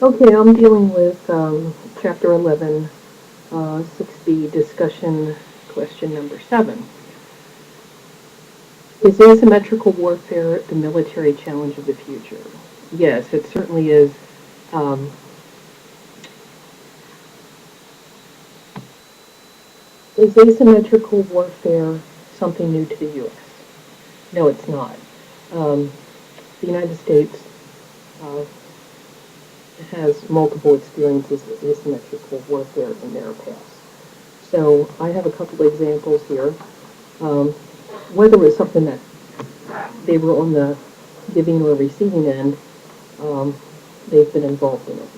Okay, I'm dealing with Chapter 11, 6B discussion question number 7. Is asymmetrical warfare the military challenge of the future? Yes, it certainly is. Um, is asymmetrical warfare something new to the U.S.? No, it's not. Um, the United States uh, has multiple experiences with asymmetrical warfare in their past. So I have a couple of examples here. Um, whether it's something that they were on the giving or receiving end, um, they've been involved in it.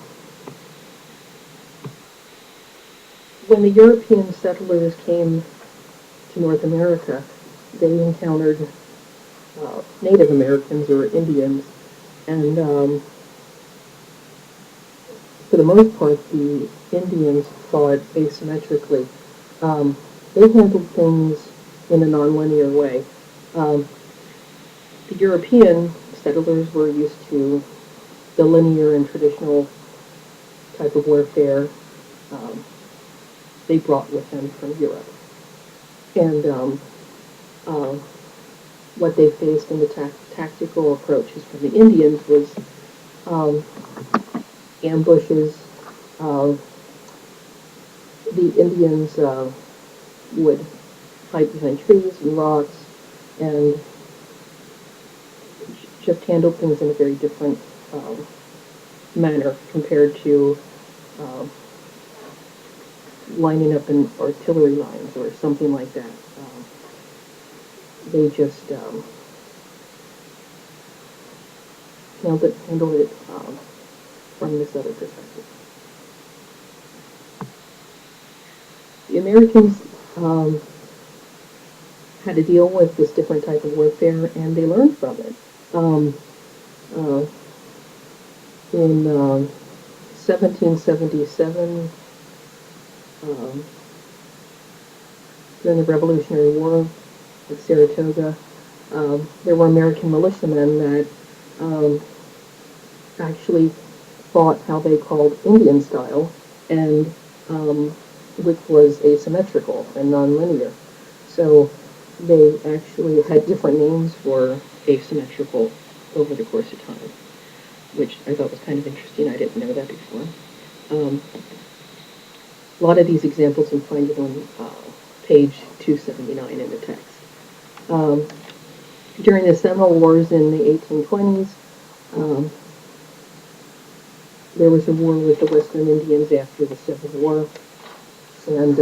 When the European settlers came to North America, they encountered Native Americans or Indians, and for the most part, the Indians fought asymmetrically. Um, they handled things in a nonlinear way. Um, the European settlers were used to the linear and traditional type of warfare um, they brought with them from Europe. And uh, what they faced in the tactical approaches from the Indians was um, ambushes. Uh, the Indians would hide behind trees and rocks and just handle things in a very different um, manner compared to um, lining up in artillery lines or something like that. They just handled it from this other perspective. The Americans had to deal with this different type of warfare, and they learned from it. Um, uh, in 1777, um, during the Revolutionary War at Saratoga, there were American militiamen that um, actually fought how they called Indian style, and um, which was asymmetrical and nonlinear. So they actually had different names for asymmetrical over the course of time, which I thought was kind of interesting. I didn't know that before. Um, a lot of these examples you'll find it on page 279 in the text. Um, during the Seminole Wars in the 1820s, um, there was a war with the Western Indians after the Civil War, and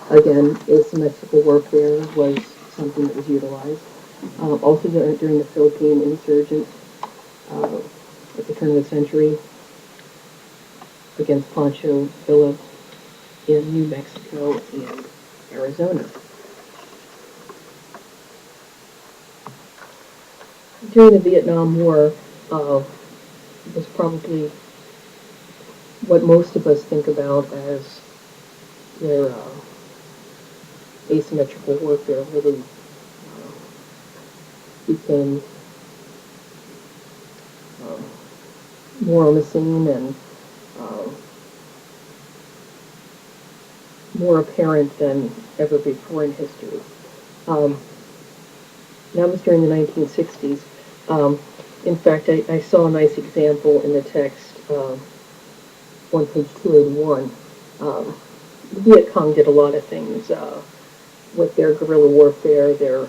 again, asymmetrical warfare was something that was utilized. Also during the Philippine insurgent uh, at the turn of the century against Pancho Villa in New Mexico and Arizona. During the Vietnam War, was probably what most of us think about as where asymmetrical warfare really became uh, more on the scene and uh, more apparent than ever before in history. Um, that was during the 1960s. Um, in fact, I saw a nice example in the text on page 281. Um, the Viet Cong did a lot of things with their guerrilla warfare, their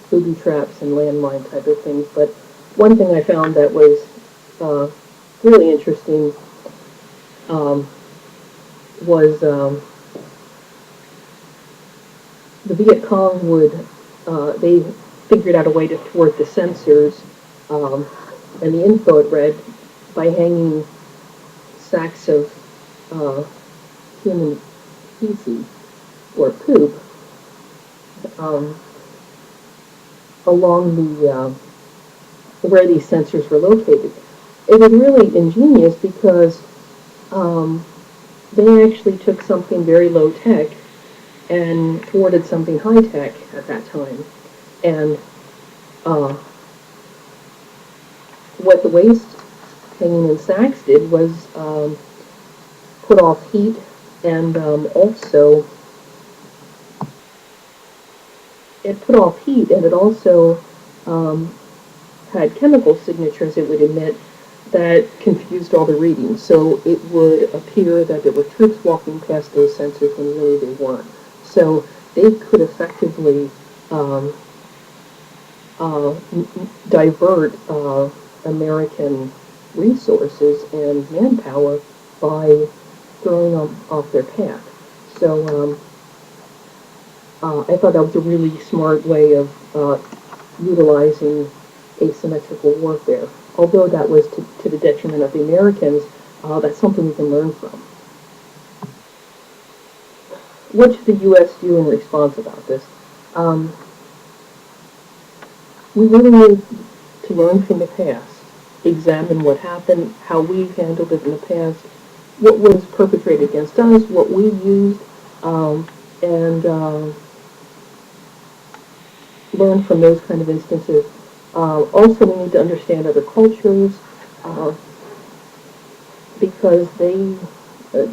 booby traps and landmine type of things. But one thing I found that was uh, really interesting um, was the Viet Cong they figured out a way to thwart the censors um, and the info it read by hanging sacks of uh, human feces or poop um, along where these sensors were located. It was really ingenious because um, they actually took something very low tech and thwarted something high tech at that time. And what the waste hanging in sacks did was put off heat, and also it put off heat, and it also um, had chemical signatures it would emit that confused all the readings. So it would appear that there were troops walking past those sensors when really they weren't. So they could effectively um, divert American resources and manpower by throwing them off their path. So I thought that was a really smart way of utilizing asymmetrical warfare. Although that was to the detriment of the Americans, that's something we can learn from. What should the U.S. do in response about this? Um, we really need to learn from the past, examine what happened, how we handled it in the past, what was perpetrated against us, what we used, and learn from those kind of instances. Also, we need to understand other cultures uh, because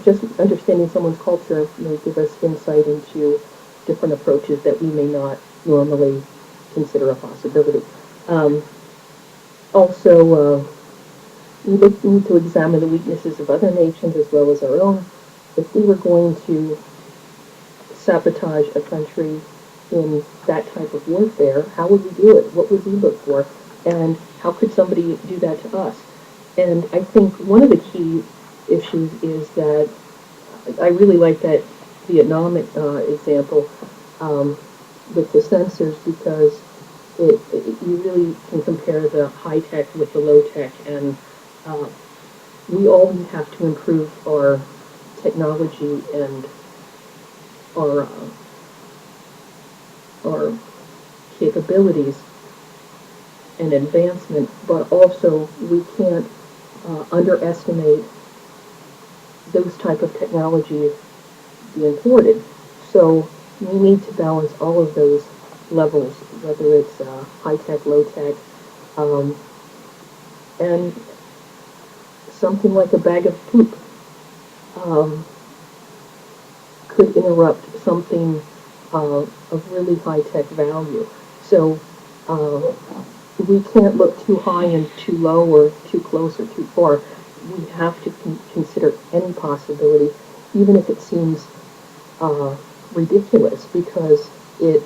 just understanding someone's culture may give us insight into different approaches that we may not normally consider a possibility. Um, Also, we need to examine the weaknesses of other nations as well as our own. If we were going to sabotage a country in that type of warfare, how would we do it? What would we look for? And how could somebody do that to us? And I think one of the key issues is that I really like that Vietnam example with the sensors because you really can compare the high tech with the low tech, and uh, we all have to improve our technology and our our capabilities and advancement, but also we can't underestimate those type of technologies being thwarted. So we need to balance all of those levels, whether it's high tech, low tech, um, and something like a bag of poop um, could interrupt something of really high tech value. So uh, we can't look too high and too low or too close or too far. We have to consider any possibility, even if it seems uh, ridiculous, because it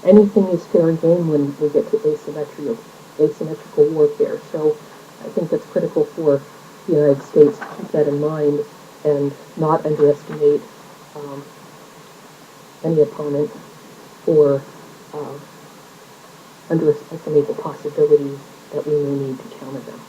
anything is fair game when we get to asymmetrical warfare. So I think that's critical for the United States to keep that in mind and not underestimate um, any opponent or uh, underestimate the possibilities that we may need to counter them.